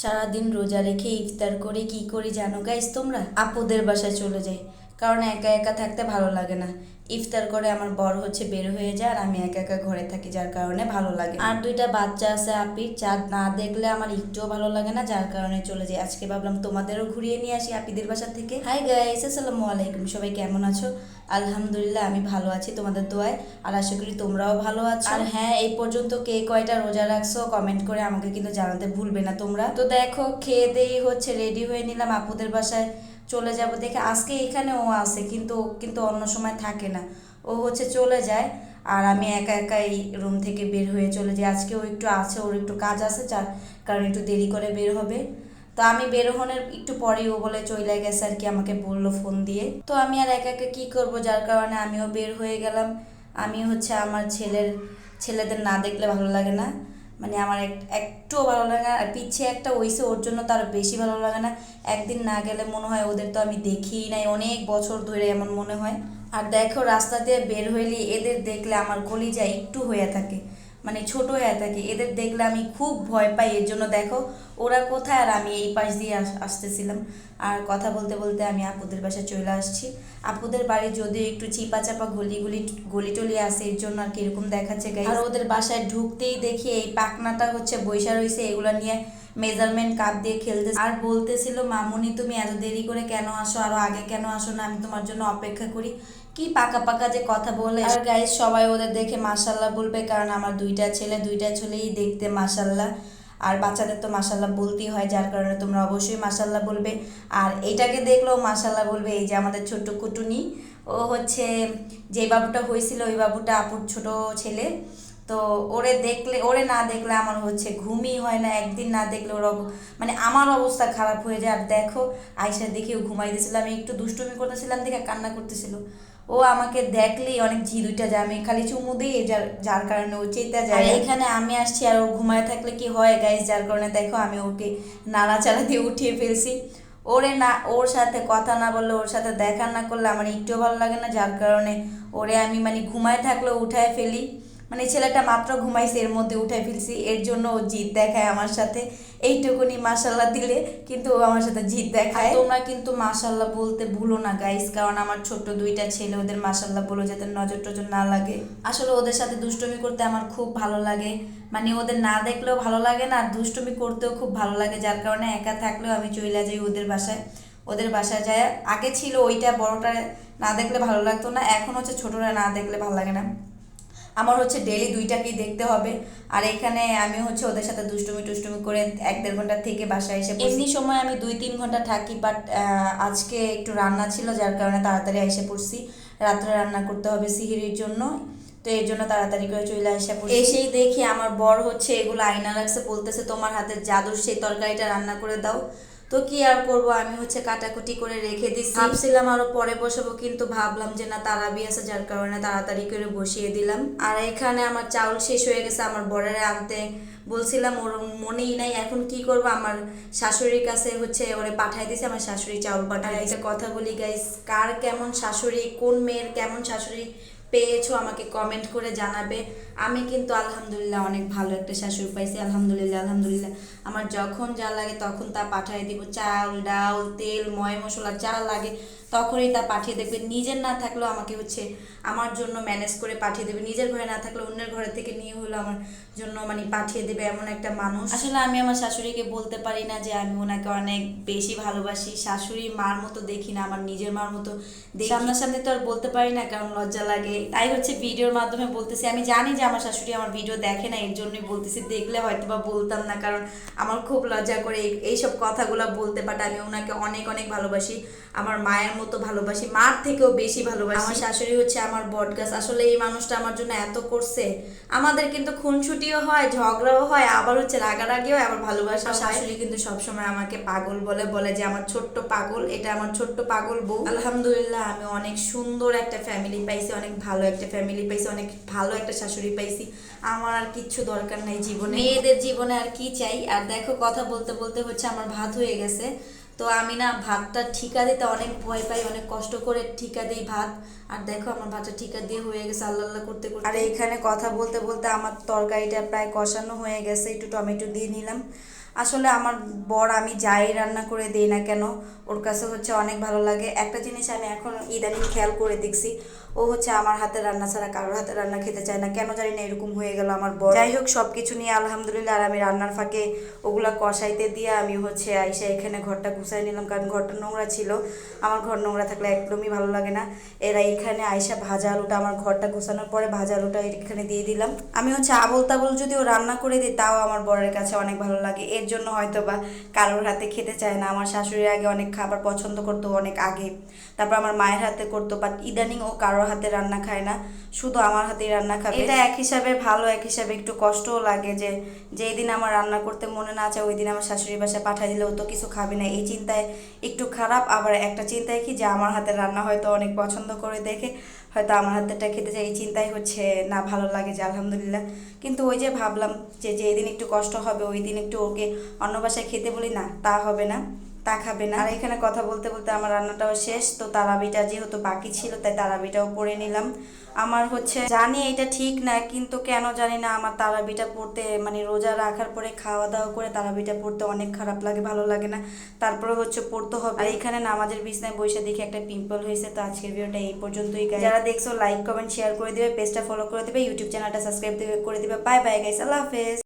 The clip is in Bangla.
সারাদিন রোজা রেখে ইফতার করে কি করি জানো গাইস তোমরা? আপুদের বাসায় চলে যাই, কারণ একা একা থাকতে ভালো লাগে না। ইফতার করে আমার বর হচ্ছে বের হয়ে যায় আর আমি একা একা ঘরে থাকি, যার কারণে ভালো লাগে। আর দুইটা বাচ্চা আছে আপির, যা না দেখলে আমার একটুও ভালো লাগে না, যার কারণে চলে যাই। আজকে ভাবলাম তোমাদেরও ঘুরিয়ে নিয়ে আসি আপিদের বাসা থেকে। হাই গাইস, আসসালামু আলাইকুম, সবাই কেমন আছো? আলহামদুলিল্লাহ আমি ভালো আছি তোমাদের দোয়ায়, আর আশা করি তোমরাও ভালো আছো। আর হ্যাঁ, এই পর্যন্ত কে কয়টা রোজা রাখছো কমেন্ট করে আমাকে কিন্তু জানাতে ভুলবে না তোমরা। তো দেখো, খেয়ে দেই হচ্ছে রেডি হয়ে নিলাম, আপুদের বাসায় চলে যাব দেখে। আজকে এখানে ও আছে, কিন্তু কিন্তু অন্য সময় থাকে না, ও হচ্ছে চলে যায়। আর আমি একা একা এই রুম থেকে বের হয়ে চলে যাই। আজকে ও একটু আছে, ওর একটু কাজ আছে, যার কারণ একটু দেরি করে বের হবে। তো আমি বের হওয়ার একটু পরেই ও বলে চলে গেছে আর কি, আমাকে বললো ফোন দিয়ে। তো আমি আর একা একা কী করবো, যার কারণে আমিও বের হয়ে গেলাম। আমি হচ্ছে আমার ছেলেদের না দেখলে ভালো লাগে না, মানে আমার একটুও ভালো লাগে না। আর পিছিয়ে একটা ওইসে, ওর জন্য তার বেশি ভালো লাগে না। একদিন না গেলে মনে হয় ওদের তো আমি দেখিই নাই অনেক বছর ধরে, এমন মনে হয়। আর দেখো, রাস্তা দিয়ে বের হইলে এদের দেখলে আমার কলিজা একটু হয়ে থাকে, মানে ছোট হয়ে থাকে। এদের দেখলে আমি খুব ভয় পাই, এর জন্য দেখো ওরা কোথায় আর আমি এই পাশ দিয়ে আসতেছিলাম। আর কথা বলতে বলতে আমি আপুদের বাসায় চলে আসছি। আপুদের বাড়ি যদিও একটু চিপা চাপা গলি টলি আছে, এর জন্য আর কি এরকম দেখাচ্ছে গাইস। আর ওদের বাসায় ঢুকতেই দেখি এই পাখনাটা হচ্ছে বৈশা রয়েছে, এগুলো নিয়ে মেজারমেন্ট কাপ দিয়ে খেলতে। আর বলতেছিল, মামুনি তুমি এত দেরি করে কেন আসো, আরো আগে কেন আসো না, আমি তোমার জন্য অপেক্ষা করি। কি পাকা পাকা যে কথা বলে। আর গাইস, সবাই ওদের দেখে মাশাল্লাহ বলবে, কারণ আমার দুইটা ছেলেই দেখতে মাশাল্লাহ। আর বাচ্চাদের তো মাশাল্লাহ বলতেই হয়, যার কারণে তোমরা অবশ্যই মাশাল্লাহ বলবে। আর এটাকে দেখলেও মাশাল্লাহ বলবে। এই যে আমাদের ছোট্ট কুটুনি, ও হচ্ছে যে বাবুটা হয়েছিল ওই বাবুটা আপুর ছোট ছেলে। তো ওরে না দেখলে আমার হচ্ছে ঘুমই হয় না, একদিন না দেখলে মানে আমার অবস্থা খারাপ হয়ে যায়। আর দেখো, আয়সা দেখেও ঘুমাই দিয়েছিল, আমি একটু দুষ্টুমি করতেছিলাম দেখে কান্না করতেছিল। ও আমাকে দেখলেই অনেক জি দুইটা যায়, আমি খালি চুমু দিই, যার যার কারণে ও চেতা যায়। আর এখানে আমি আসছি আর ও ঘুমায় থাকলে কি হয় গাইস, যার কারণে দেখো আমি ওকে নাড়াচাড়া দিয়ে উঠিয়ে ফেলছি। ওর সাথে কথা না বললে, ওর সাথে দেখা না করলে আমার একটুও ভালো লাগে না, যার কারণে ওরে আমি মানে ঘুমায় থাকলেও উঠায় ফেলি। মানে ছেলেটা মাত্র ঘুমাইছে, এর মধ্যে উঠাই ফেলছি, এর জন্য ও জিদ দেখায় আমার সাথে। এইটুকুনি মাশাল্লাহ দিলে কিন্তু ও আমার সাথে জিদ দেখায়। তোমরা কিন্তু মাশাল্লাহ বলতে ভুলো না গাইস, কারণ আমার ছোট্ট দুইটা ছেলে, ওদের মাশাল্লাহ বলো যাতে নজর টজর না লাগে। আসলে ওদের সাথে দুষ্টুমি করতে আমার খুব ভালো লাগে, মানে ওদের না দেখলেও ভালো লাগে না, আর দুষ্টুমি করতেও খুব ভালো লাগে, যার কারণে একা থাকলেও আমি চলে যাই ওদের বাসায় যায়। আগে ছিল ওইটা, বড়টা না দেখলে ভালো লাগতো না, এখন হচ্ছে ছোটরা না দেখলে ভালো লাগে না। আমার হচ্ছে ডেলি দুইটাকেই দেখতে হবে। আর এখানে আমি হচ্ছে ওদের সাথে দুষ্টুমি করে 1-1.5 ঘন্টা থেকে বাসায় এসে, এমনি সময় আমি 2-3 ঘন্টা থাকি, বাট আজকে একটু রান্না ছিল, যার কারণে তাড়াতাড়ি এসে পড়ছি। রাত্রে রান্না করতে হবে সিহিরির জন্য, তো এর জন্য তাড়াতাড়ি করে চলে আসা পড়ছি। এসেই দেখি আমার বর হচ্ছে এগুলো আয়না রাখছে, বলতেছে তোমার হাতের জাদুর সেই তরকারিটা রান্না করে দাও। তো কি আর করব, আমি হচ্ছে কাটাকুটি করে রেখে দিচ্ছি। ভাবছিলাম আরো পরে বসাবো, কিন্তু ভাবলাম যে না, তারাবি আছে, যার কারণে তাড়াতাড়ি করে বসিয়ে দিলাম। আর এখানে আমার চাউল শেষ হয়ে গেছে, আমার বরের আনতে বলছিলাম, ওর মনেই নাই। এখন কি করব, আমার শাশুড়ির কাছে হচ্ছে ওরে পাঠাই দিছে, আমার শাশুড়ি চাউল পাঠায়। একটা কথা বলি গাইস, কার কেমন শাশুড়ি, কোন মেয়ের কেমন শাশুড়ি পেয়েছো আমাকে কমেন্ট করে জানাবে। আমি কিন্তু আলহামদুলিল্লাহ অনেক ভালো একটা শাশুড়ি পাইছি, আলহামদুলিল্লাহ আলহামদুলিল্লাহ। আমার যখন যা লাগে তখন তা পাঠিয়ে দিব, চাল ডাল তেল ময় মশলা যা লাগে তখনই তা পাঠিয়ে দেবে। নিজের না থাকলেও আমাকে হচ্ছে আমার জন্য ম্যানেজ করে পাঠিয়ে দেবে, নিজের ঘরে না থাকলে অন্যের ঘরে থেকে নিয়ে হলো আমার জন্য মানে পাঠিয়ে দেবে, এমন একটা মানুষ। আসলে আমি আমার শাশুড়িকে বলতে পারি না যে আমি ওনাকে অনেক বেশি ভালোবাসি। শাশুড়ি মার মতো দেখি না, আমার নিজের মার মতো দেখি। সামনাসামনি তো আর বলতে পারি না, কারণ লজ্জা লাগে, তাই হচ্ছে ভিডিওর মাধ্যমে বলতেছি। আমি জানি যে আমার শাশুড়ি আমার ভিডিও দেখে না, এর জন্যই বলতেছি, দেখলে হয়তো বা বলতাম না, কারণ আমার খুব লজ্জা করে এইসব কথাগুলো বলতে। বাট আমি ওনাকে অনেক অনেক ভালোবাসি, আমার মায়ের মতো ভালোবাসি, মার থেকেও বেশি ভালোবাসি। আমার শাশুড়ি হচ্ছে আমার বটগাছ। আসলে এই মানুষটা আমার জন্য এত করছে, আমাদের কিন্তু খুনসুটিও হয়, ঝগড়াও হয়, আবার হচ্ছে রাগারাগিও, আবার ভালোবাসা। শাশুড়ি কিন্তু সবসময় আমাকে পাগল বলে যে আমার ছোট্ট পাগল, এটা আমার ছোট্ট পাগল বউ। আলহামদুলিল্লাহ আমি অনেক সুন্দর একটা ফ্যামিলি পাইছি, অনেক ভালো একটা ফ্যামিলি পাইছি, অনেক ভালো একটা শাশুড়ি পাইছি। আমার আর কিচ্ছু দরকার নাই জীবনে, মেয়েদের জীবনে আর কি চাই। আর দেখো, কথা বলতে বলতে হচ্ছে আমার ভাত হয়ে গেছে। তো আমি না ভাতটা ঠিকা দিতে অনেক ভয় পাই, অনেক কষ্ট করে ঠিকা দিই ভাত। আর দেখো আমার ভাতটা ঠিকা দিয়ে হয়ে গেছে আল্লাহ আল্লাহ করতে করতে। আর এইখানে কথা বলতে বলতে আমার তরকারিটা প্রায় কষানো হয়ে গেছে, একটু টমেটো দিয়ে নিলাম। আসলে আমার বর আমি যাই রান্না করে দিই না কেন ওর কাছে হচ্ছে অনেক ভালো লাগে। একটা জিনিস আমি এখন ইদানিং খেয়াল করে দেখছি, ও হচ্ছে আমার হাতের রান্না ছাড়া কারোর হাতের রান্না খেতে চায় না, কেন জানি না এরকম হয়ে গেল আমার বর। যাই হোক, সব কিছু নিয়ে আলহামদুলিল্লাহ। আর আমি রান্নার ফাঁকে ওগুলা কষাইতে দিয়ে আমি হচ্ছে আইসা এখানে ঘরটা গুছাই নিলাম, কারণ ঘরটা নোংরা ছিল। আমার ঘর নোংরা থাকলে একদমই ভালো লাগে না। এরা এখানে আইসা ভাজা আলুটা, আমার ঘরটা গোছানোর পরে ভাজা আলুটা এখানে দিয়ে দিলাম। আমি হচ্ছে আবল তাবল যদিও রান্না করে দিই তাও আমার বরের কাছে অনেক ভালো লাগে। এর জন্য হয়তো বা কারোর হাতে খেতে চায় না। আমার শাশুড়ি আগে অনেক খাবার পছন্দ করতো, অনেক আগে, তারপর আমার মায়ের হাতে করতো, বাট ইদানিং ও কারোর হাতে রান্না খায় না, শুধু আমার হাতেই রান্না খাবে। এটা এক হিসাবে ভালো, এক হিসাবে একটু কষ্টও লাগে যে যেই দিন আমার রান্না করতে মনে না চায় ওই দিন আমার শাশুড়ি বাসায় পাঠিয়ে দিলেও তো কিছু খাবে না, এই চিন্তায় একটু খারাপ। আবার একটা চিন্তায় কি যে আমার হাতের রান্না হয়তো অনেক পছন্দ করে দেখে হয়তো আমার হাতেরটা খেতে চাই, এই চিন্তাই হচ্ছে না ভালো লাগে যে আলহামদুলিল্লাহ। কিন্তু ওই যে ভাবলাম যে যেই দিন একটু কষ্ট হবে ওই দিন একটু ওকে অন্য বাসায় খেতে বলি, না তা হবে না, তা খাবে না। আর এখানে কথা বলতে বলতে আমার রান্নাটাও শেষ। তো তারাবিটা যেহেতু বাকি ছিল তাই তারাবিটাও পড়ে নিলাম। আমার হচ্ছে জানি এটা ঠিক না, কিন্তু কেন জানি না আমার তারাবিটা পড়তে, মানে রোজা রাখার পরে খাওয়া দাওয়া করে তারাবিটা পড়তে অনেক খারাপ লাগে, ভালো লাগে না। তারপরে হচ্ছে পড়তে হবে। আর এখানে নামাজের বিছনায় বসে দেখে একটা পিম্পল হয়েছে। তো আজকের ভিডিওটা এই পর্যন্তই। যারা দেখছো লাইক কমেন্ট শেয়ার করে দিবে, পেজটা ফলো করে দিবে, ইউটিউব চ্যানেলটা সাবস্ক্রাইব করে দিবে। বাই বাই গাইস, আল্লাহ হাফেজ।